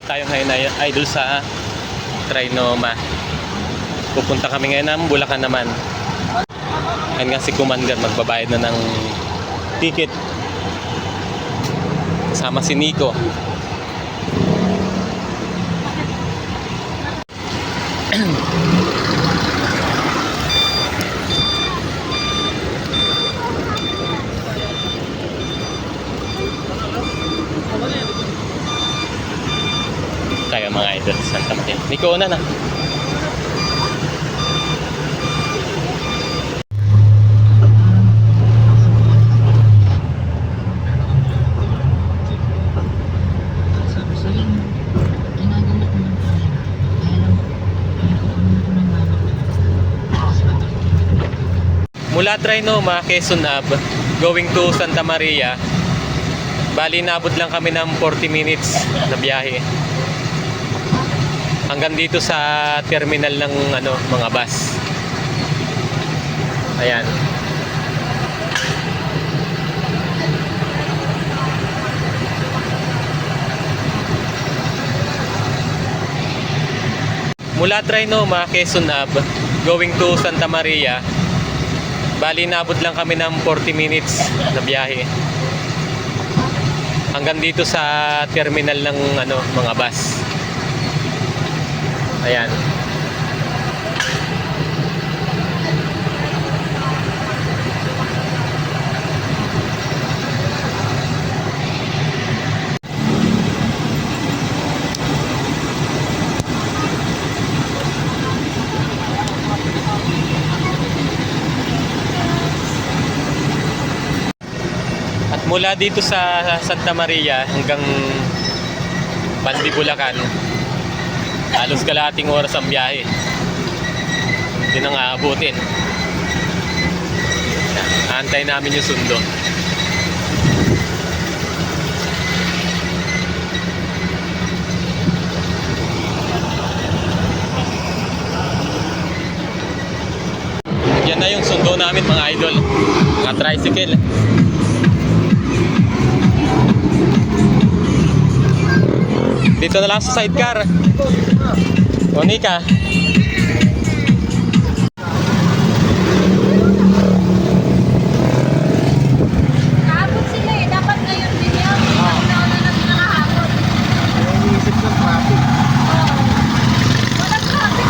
Tayo ngayon ay idol sa Trinoma. Pupunta kami ngayon ng Bulacan naman. Ayun nga si Commander, magbabayad na ng ticket. Kasama si Nico. Tayo mga idol sa Santa Maria. Nico, una na. Mula Trinoma, Quezon Ave, going to Santa Maria. Bali, naabot lang kami ng 40 minutes na biyahe. Hanggang dito sa terminal ng mga bus. Ayan. Mula Trinoma, Quezon Ave, going to Santa Maria. Bali, naabot lang kami ng 40 minutes na biyahe. Hanggang dito sa terminal ng mga bus. Ayan. At mula dito sa Santa Maria hanggang Bandi, Bulacan, halos kalahating oras ang biyahe. Hindi nang aabutin. Aantay namin yung sundo. Yan na yung sundo namin mga idol. Mga tricycle. Dito na lang sa sidecar. Monica. Kahapon sila eh. Dapat ngayon din yan. Nauna na nakahapon. Iniisip ng traffic. Walang traffic.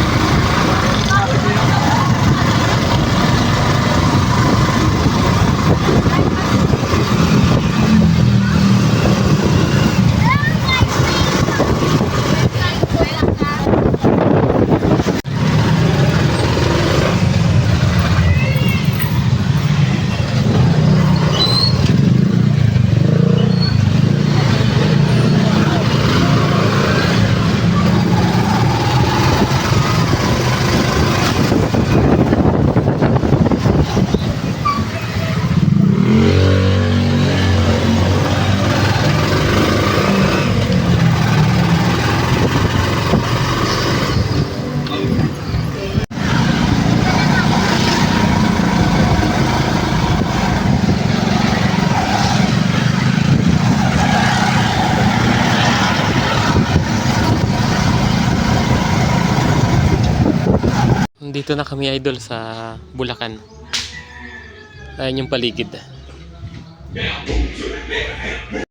Dito na kami idol sa Bulacan. Ayan yung paligid.